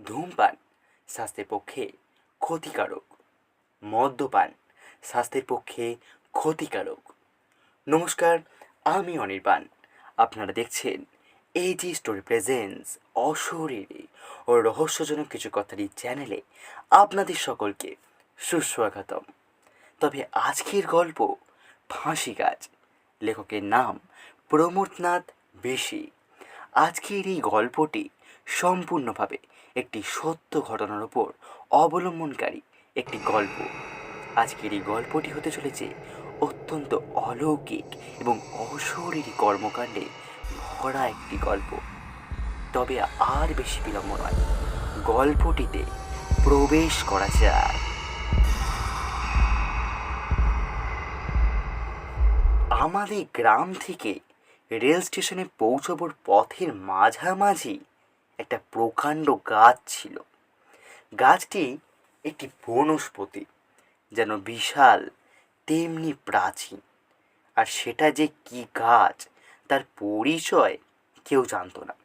ধূমপান স্বাস্থ্যের পক্ষে ক্ষতিকারক, মদ্যপান স্বাস্থ্যের পক্ষে ক্ষতিকারক। নমস্কার, আমি অনির্বাণ। আপনারা দেখছেন এজি স্টোরি প্রেজেন্স অশরীরী ও রহস্যজনক কিছু কথার এই চ্যানেলে আপনাদের সকলকে সুস্বাগতম। তবে আজকের গল্প ফাঁসি গাছ। লেখকের নাম প্রমথনাথ বেশি। আজকের এই গল্পটি সম্পূর্ণভাবে একটি সত্য ঘটনার উপর অবলম্বনকারী একটি গল্প। আজকের এই গল্পটি হতে চলেছে অত্যন্ত অলৌকিক এবং অশরীরী কর্মকাণ্ডে ভরা একটি গল্প। তবে আর বেশি বিলম্ব নয়, গল্পটিতে প্রবেশ করা যাক। আমাদের গ্রাম থেকে রেল স্টেশনে পৌঁছাবার পথের মাঝামাঝি একটা প্রকাণ্ড গাছ ছিল। গাছটি একটি বনস্পতি, যেন বিশাল তেমনি প্রাচীন। আর সেটা যে কি গাছ তার পরিচয় কেউ জানত না।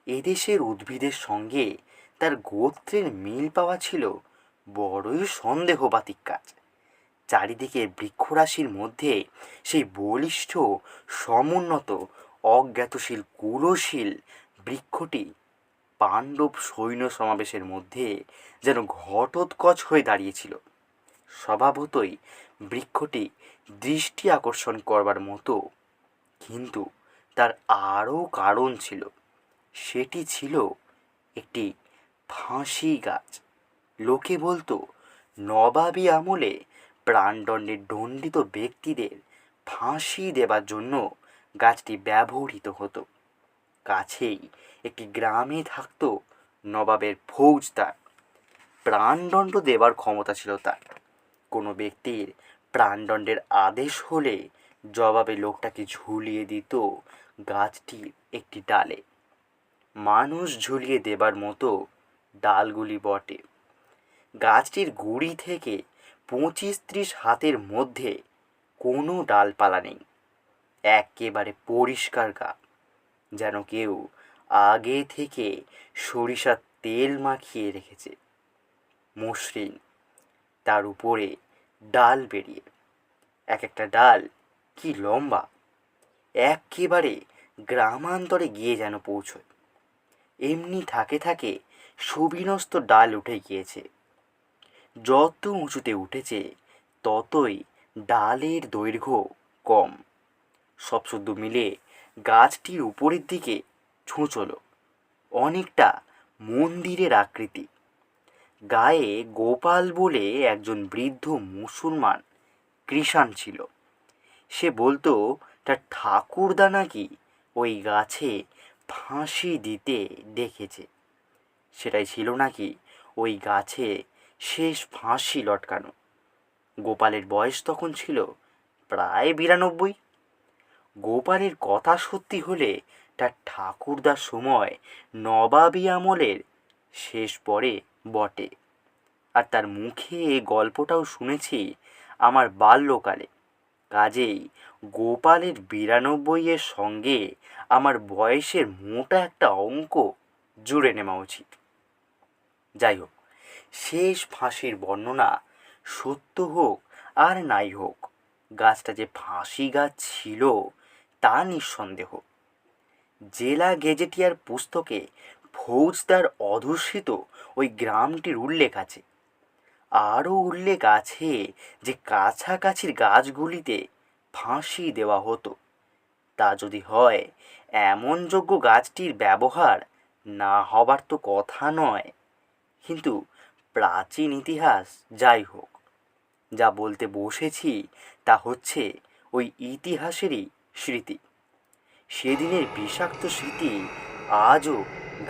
এদেশের উদ্ভিদের সঙ্গে তার গোত্রের মিল পাওয়া ছিল বড়ই সন্দেহবাতিক কাজ। চারিদিকে বৃক্ষরাশির মধ্যে সেই বলিষ্ঠ, সমুন্নত, অজ্ঞাতশীল, কুলশীল বৃক্ষটি পাণ্ডব সৈন্য সমাবেশের মধ্যে যেন ঘটোৎকচ হয়ে দাঁড়িয়েছিল। স্বভাবতই বৃক্ষটি দৃষ্টি আকর্ষণ করবার মতো, কিন্তু তার আরও কারণ ছিল। সেটি ছিল একটি ফাঁসি গাছ। লোকে বলতো, নবাবী আমলে প্রাণদণ্ডে দণ্ডিত ব্যক্তিদের ফাঁসি দেবার জন্য গাছটি ব্যবহৃত হতো। কাছেই একটি গ্রামে থাকত নবাবের ফৌজদার। প্রাণদণ্ড দেবার ক্ষমতা ছিল তার। কোনো ব্যক্তির প্রাণদণ্ডের আদেশ হলে জবাবে লোকটাকে ঝুলিয়ে দিত গাছটির একটি ডালে। মানুষ ঝুলিয়ে দেবার মতো ডালগুলি বটে। গাছটির গুড়ি থেকে 25-30 হাতের মধ্যে কোনো ডালপালা নেই। একেবারে পরিষ্কার গা, যেন কেউ আগে থেকে সরিষার তেল মাখিয়ে রেখেছে। মসৃণ, তার উপরে ডাল বেরিয়ে। এক একটা ডাল কি লম্বা! একেবারে গ্রামান্তরে গিয়ে যেন পৌঁছয়। এমনি থাকে থাকে সুবিন্যস্ত ডাল উঠে গিয়েছে। যত উঁচুতে উঠেছে ততই ডালের দৈর্ঘ্য কম। সব শুদ্ধ মিলে গাছটির উপরের দিকে ছুঁচলো, অনেকটা মন্দিরের আকৃতি। গায়ে গোপাল বলে একজন বৃদ্ধ মুসলমান কৃষাণ ছিল। সে বলতো তার ঠাকুরদা নাকি ওই গাছে ফাঁসি দিতে দেখেছে। সেটাই ছিল নাকি ওই গাছে শেষ ফাঁসি লটকানো। গোপালের বয়স তখন ছিল প্রায় 92। গোপালের কথা সত্যি হলে তার ঠাকুরদার সময় নবাবী আমলের শেষ পরে বটে। আর তার মুখে এ গল্পটাও শুনেছি আমার বাল্যকালে। কাজেই গোপালের 92-এর সঙ্গে আমার বয়সের মোটা একটা অঙ্ক জুড়ে নেওয়া উচিত। যাই হোক, শেষ ফাঁসির বর্ণনা সত্য হোক আর নাই হোক, গাছটা যে ফাঁসি গাছ ছিল তা নিঃসন্দেহ। জেলা গেজেটিয়ার পুস্তকে ফৌজদার অধ্যুষিত ওই গ্রামটির উল্লেখ আছে। আরও উল্লেখ আছে যে কাছাকাছির গাছগুলিতে ফাঁসি দেওয়া হতো। তা যদি হয়, এমন যোগ্য গাছটির ব্যবহার না হবার তো কথা নয়। কিন্তু প্রাচীন ইতিহাস যাই হোক, যা বলতে বসেছি তা হচ্ছে ওই ইতিহাসেরই স্মৃতি। সেদিনের বিষাক্ত স্মৃতি আজও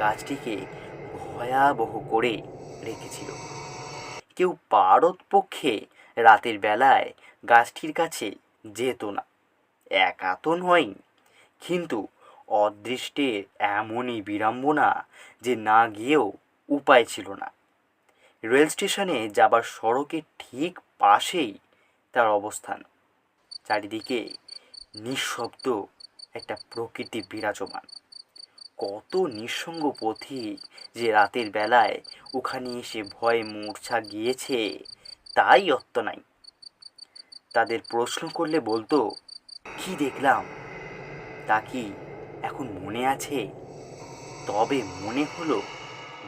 গাছটিকে ভয়াবহ করে রেখেছিল। কেউ পারতপক্ষে রাতের বেলায় গাছটির কাছে যেত না। একা তো নয়, কিন্তু অদৃষ্টের এমনই বিড়ম্বনা যে না গিয়েও উপায় ছিল না। রেল স্টেশনে যাবার সড়কের ঠিক পাশেই তার অবস্থান। চারিদিকে নিঃশব্দ একটা প্রকৃতি বিরাজমান। কত নিঃসঙ্গ পথিক যে রাতের বেলায় ওখানে এসে ভয়ে মূর্ছা গিয়েছে তাই অত্ত নাই। তাদের প্রশ্ন করলে বলতো, কি দেখলাম তা কি এখন মনে আছে? তবে মনে হলো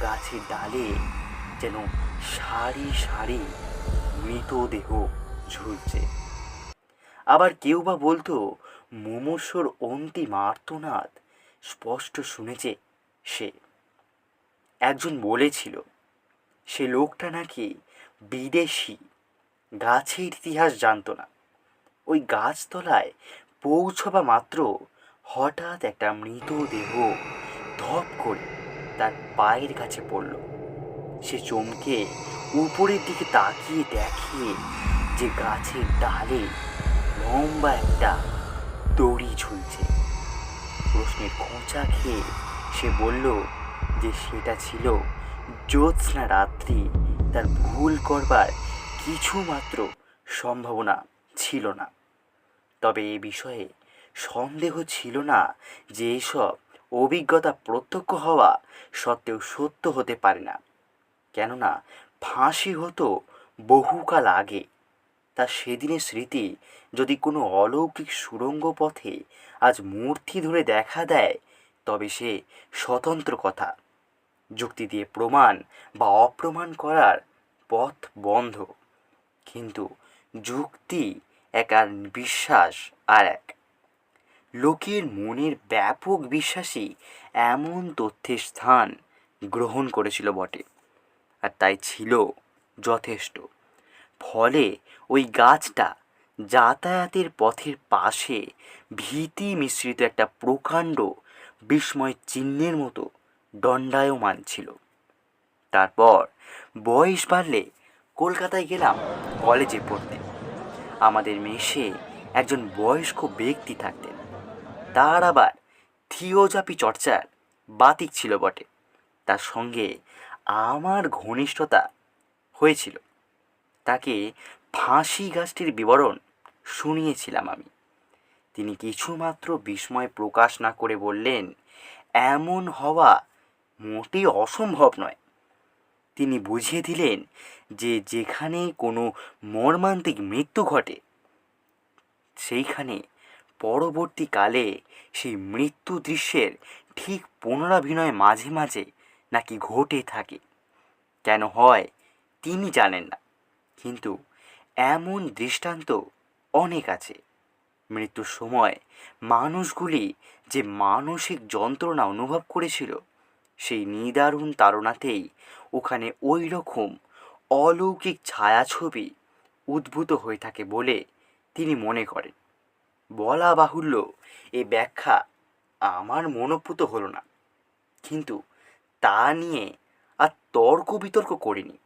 গাছের ডালে যেন সারি সারি মৃতদেহ ঝুলছে। আবার কেউ বা বলতো মুমূর্ষুর অন্তিম আর্তনাদ স্পষ্ট শুনেছে সে। একজন বলেছিল সে লোকটা নাকি বিদেশি, গাছের ইতিহাস জানতো না। ওই গাছতলায় পৌঁছবা মাত্র হঠাৎ একটা মৃতদেহ ধপ করে তার পায়ের কাছে পড়ল। সে চমকে উপরের দিকে তাকিয়ে দেখে যে গাছের ডালে লম্বা একটা দড়ি ঝুলছে। প্রশ্নের খোঁচা খেয়ে সে বলল যে সেটা ছিল জ্যোৎস্না রাত্রি, তার ভুল করবার কিছুমাত্র সম্ভাবনা ছিল না। তবে এ বিষয়ে সন্দেহ ছিল না যে এসব অভিজ্ঞতা প্রত্যক্ষ হওয়া সত্ত্বেও সত্য হতে পারে না, কেননা ফাঁসি হতো বহুকাল আগে। তার সেদিনের স্মৃতি যদি কোনো অলৌকিক সুড়ঙ্গ পথে আজ মূর্তি ধরে দেখা দেয় তবে সে স্বতন্ত্র কথা। যুক্তি দিয়ে প্রমাণ বা অপ্রমাণ করার পথ বন্ধ। কিন্তু যুক্তি এক আর বিশ্বাস আর এক। লোকের মনের ব্যাপক বিশ্বাসী এমন তথ্যের স্থান গ্রহণ করেছিল বটে, আর তাই ছিল যথেষ্ট। ফলে ওই গাছটা যাতায়াতের পথের পাশে ভীতি মিশ্রিত একটা প্রকাণ্ড বিস্ময় চিহ্নের মতো দণ্ডায়মান ছিল। তারপর বয়স বাড়লে কলকাতায় গেলাম কলেজে পড়তে। আমাদের মেসে একজন বয়স্ক ব্যক্তি থাকতেন। তার আবার থিওজফি চর্চার বাতিক ছিল বটে। তার সঙ্গে আমার ঘনিষ্ঠতা হয়েছিল। তাকে ফাঁসি গাছটির বিবরণ শুনিয়েছিলাম আমি। তিনি কিছুমাত্র বিস্ময় প্রকাশ না করে বললেন, এমন হওয়া মোটেই অসম্ভব নয়। তিনি বুঝিয়ে দিলেন যে যেখানে কোনো মর্মান্তিক মৃত্যু ঘটে সেইখানে পরবর্তীকালে সেই মৃত্যু দৃশ্যের ঠিক পুনরাভিনয় মাঝে মাঝে নাকি ঘটে থাকে। কেন হয় তিনি জানেন না, কিন্তু এমন দৃষ্টান্ত অনেক আছে। মৃত্যুর সময় মানুষগুলি যে মানসিক যন্ত্রণা অনুভব করেছিল সেই নিদারুণ তাড়নাতেই ওখানে ওই রকম অলৌকিক ছায়াছবি উদ্ভূত হয়ে থাকে বলে তিনি মনে করেন। বলা বাহুল্য, এ ব্যাখ্যা আমার মনোপুত হলো না, কিন্তু তা নিয়ে আর তর্ক বিতর্ক করিনি।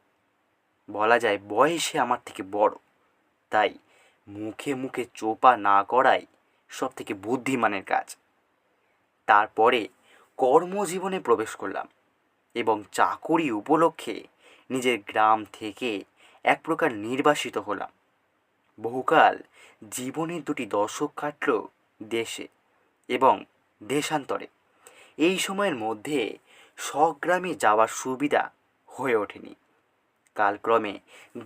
বলা যায় বয়সে আমার থেকে বড়, তাই মুখে মুখে চোপা না করাই সব থেকে বুদ্ধিমানের কাজ। তারপরে কর্মজীবনে প্রবেশ করলাম এবং চাকরি উপলক্ষে নিজের গ্রাম থেকে এক প্রকার নির্বাসিত হলাম। বহুকাল জীবনের দুটি দশক কাটল দেশে এবং দেশান্তরে। এই সময়ের মধ্যে স্বগ্রামে যাওয়ার সুবিধা হয়ে ওঠেনি। কালক্রমে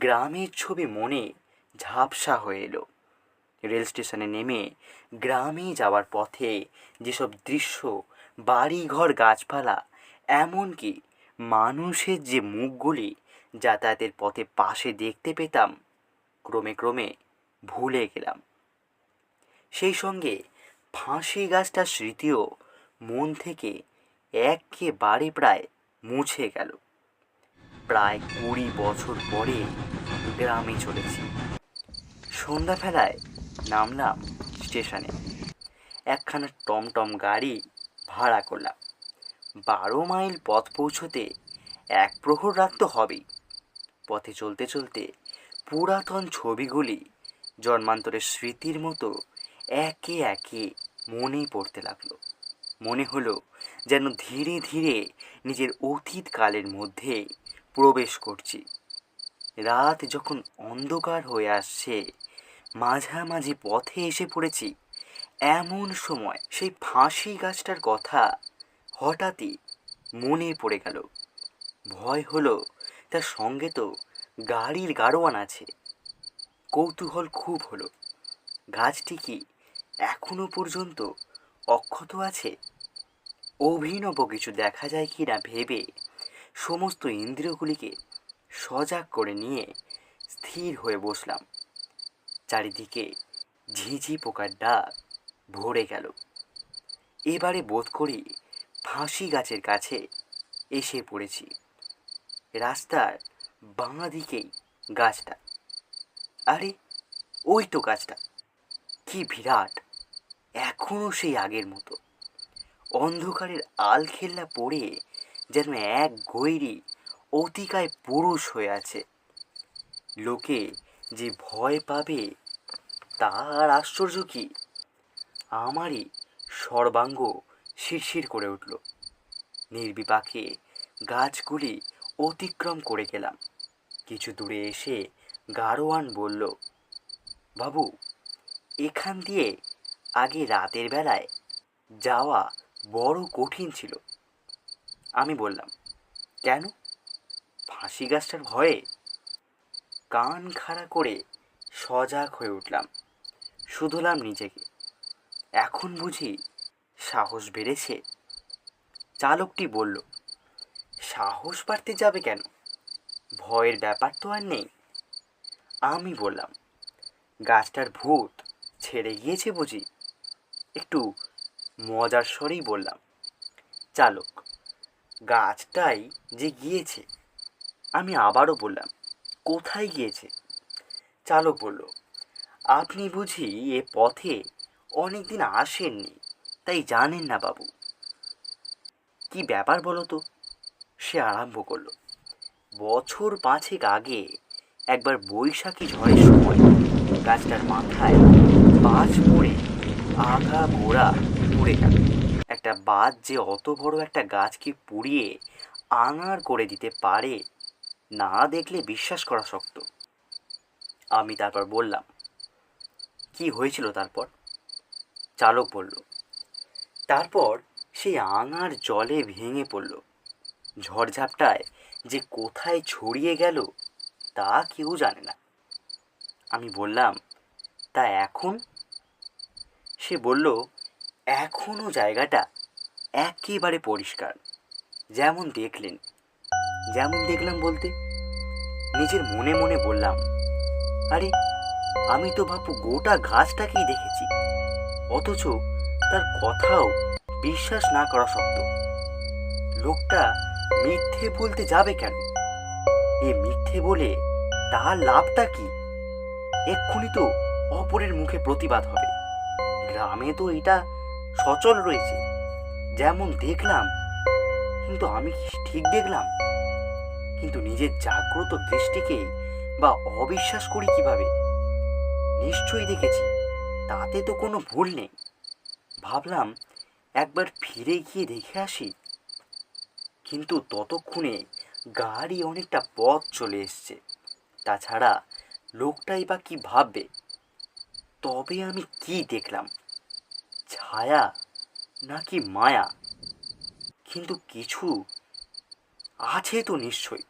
গ্রামের ছবি মনে ঝাপসা হয়ে এলো। রেল স্টেশনে নেমে গ্রামে যাওয়ার পথে যেসব দৃশ্য, বাড়িঘর, গাছপালা, এমনকি মানুষের যে মুখগুলি যাতায়াতের পথে পাশে দেখতে পেতাম, ক্রমে ক্রমে ভুলে গেলাম। সেই সঙ্গে ফাঁসি গাছটার স্মৃতিও মন থেকে একেবারে প্রায় মুছে গেল। প্রায় 20 বছর পরে গ্রামে চলেছি। সন্ধ্যাবেলায় নামলাম স্টেশনে। একখানা টমটম গাড়ি ভাড়া করলাম। 12 মাইল পথ পৌঁছতে 1 প্রহর রাত তো হবেই। পথে চলতে চলতে পুরাতন ছবিগুলি জন্মান্তরের স্মৃতির মতো একে একে মনেই পড়তে লাগলো। মনে হলো যেন ধীরে ধীরে নিজের অতীতকালের মধ্যে প্রবেশ করছি। রাত যখন অন্ধকার হয়ে আসছে, মাঝামাঝি পথে এসে পড়েছি, এমন সময় সেই ফাঁসি গাছটার কথা হঠাৎই মনে পড়ে গেল, ভয় হলো তার সঙ্গে তো গাড়ির গাড়োয়ান আছে। কৌতূহল খুব হলো, গাছটি কি এখনো পর্যন্ত অক্ষত আছে, অভিনব কিছু দেখা যায় কি না ভেবে সমস্ত ইন্দ্রিয়গুলিকে সজাগ করে নিয়ে স্থির হয়ে বসলাম। চারিদিকে ঝিঝি পোকার ডাক ভরে গেল। এবারে বোধ করি ফাঁসি গাছের কাছে এসে পড়েছি। রাস্তার বাঁ দিকেই গাছটা। আরে ওই তো গাছটা, কি বিরাট, এখনো সেই আগের মতো। অন্ধকারের আলখেল্লা পড়ে যেন এক গৈরী অতিকায় পুরুষ হয়ে আছে। লোকে যে ভয় পাবে তার আশ্চর্য কি, আমারই সর্বাঙ্গ শিরশির করে উঠল। নির্বিপাকে গাছগুলি অতিক্রম করে গেলাম। কিছু দূরে এসে গাড়োয়ান বলল, বাবু, এখান দিয়ে আগে রাতের বেলায় যাওয়া বড় কঠিন ছিল। আমি বললাম, কেন? ফাঁসি গাছটার ভয়ে? কান খাড়া করে সজাগ হয়ে উঠলাম, শুধলাম নিজেকে, এখন বুঝি সাহস বেড়েছে? চালকটি বলল, সাহস বাড়তে যাবে কেন, ভয়ের ব্যাপার তো আর নেই। আমি বললাম, গাছটার ভূত ছেড়ে গিয়েছে বুঝি? একটু মজার স্বরেই বললাম। চালক, গাছটাই যে গিয়েছে। আমি আবারও বললাম, কোথায় গিয়েছে? চালক বলল, আপনি বুঝি এ পথে অনেকদিন আসেননি, তাই জানেন না বাবু। কি ব্যাপার বলো তো? সে আরম্ভ করলো, বছর 5 আগে একবার বৈশাখী ঝড়ের সময় গাছটার মাথায় বাজ পড়ে আগা গোড়া পুড়ে গেল। একটা বাজ যে অত বড় একটা গাছকে পুড়িয়ে আঙার করে দিতে পারে, না দেখলে বিশ্বাস করা শক্ত। আমি তারপর বললাম, কি হয়েছিল তারপর? চালক বলল, তারপর সেই আঙার জলে ভেঙে পড়ল। ঝড়ঝাপটায় যে কোথায় ছড়িয়ে গেল তা কেউ জানে না। আমি বললাম, তা এখন? সে বলল, এখনও জায়গাটা একেবারে পরিষ্কার, যেমন দেখলেন। যেমন দেখলাম বলতে? নিজের মনে মনে বললাম, আরে আমি তো বাপু গোটা গাছটাকেই দেখেছি, অথচ তার কথাও বিশ্বাস না করা শক্ত। লোকটা মিথ্যে বলতে যাবে কেন? এ মিথ্যে বলে তার লাভটা কি? এক্ষুনি তো অপরের মুখে প্রতিবাদ হবে। গ্রামে তো এটা সচল রয়েছে, যেমন দেখলাম। কিন্তু আমি কি ঠিক দেখলাম? কিন্তু নিজের জাগ্রত দৃষ্টিকে বা অবিশ্বাস করি কিভাবে? নিশ্চয়ই দেখেছি, তাতে তো কোনো ভুল নেই। ভাবলাম একবার ফিরে গিয়ে দেখে আসি, কিন্তু ততক্ষণে গাড়ি অনেকটা পথ চলে এসছে। তাছাড়া লোকটাই বা কি ভাববে? তবে আমি কি দেখলাম, ছায়া নাকি মায়া? কিন্তু কিছু আছে তো নিশ্চয়।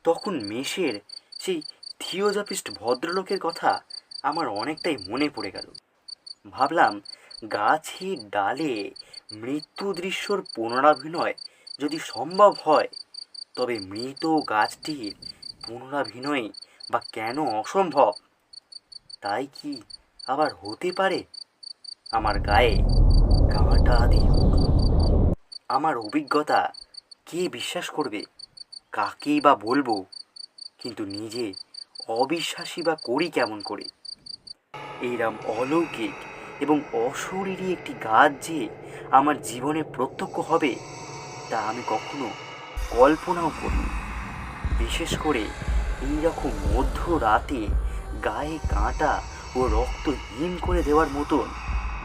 তখন মেষের সেই থিওজফিস্ট ভদ্রলোকের কথা আমার অনেকটাই মনে পড়ে গেল। ভাবলাম, গাছের ডালে মৃত্যু দৃশ্যর পুনরাভিনয় যদি সম্ভব হয়, তবে মৃত গাছটির পুনরাভিনয় বা কেন অসম্ভব? তাই কি আবার হতে পারে? আমার গায়ে কাঁটা দিয়ে উঠল। আমার অভিজ্ঞতা কে বিশ্বাস করবে, কাকেই বা বলবো? কিন্তু নিজে অবিশ্বাসী বা করি কেমন করে? এইরকম অলৌকিক এবং অশরীরী একটি গাছ যে আমার জীবনে প্রত্যক্ষ হবে, তা আমি কখনো কল্পনাও করিনি। বিশেষ করে এইরকম মধ্যরাতে গায়ে কাঁটা ও রক্ত হিম করে দেওয়ার মতন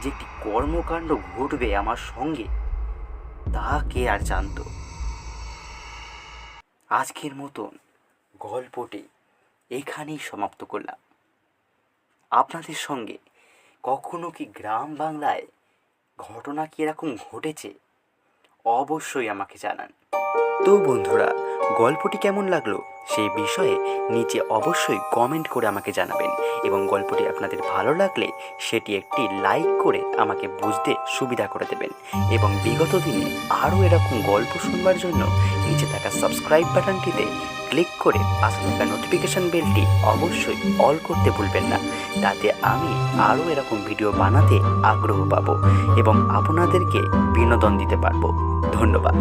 যে একটি কর্মকাণ্ড ঘটবে আমার সঙ্গে, তা কে আর জানত? আজকের মতন গল্পটি এখানেই সমাপ্ত করলাম। আপনাদের সঙ্গে কখনো কি গ্রাম বাংলায় ঘটনা কি এরকম ঘটেছে? অবশ্যই আমাকে জানান। তো বন্ধুরা, গল্পটি কেমন লাগলো সেই বিষয়ে নিচে অবশ্যই কমেন্ট করে আমাকে জানাবেন, এবং গল্পটি আপনাদের ভালো লাগলে সেটি একটি লাইক করে আমাকে বুঝতে সুবিধা করে দেবেন, এবং বিগত দিনে আরও এরকম গল্প শুনবার জন্য নিচে থাকা সাবস্ক্রাইব বাটনটিতে ক্লিক করে পাশে থাকা নোটিফিকেশান বেলটি অবশ্যই অল করতে ভুলবেন না। তাতে আমি আরও এরকম ভিডিও বানাতে আগ্রহ পাবো এবং আপনাদেরকে বিনোদন দিতে পারবো। ধন্যবাদ।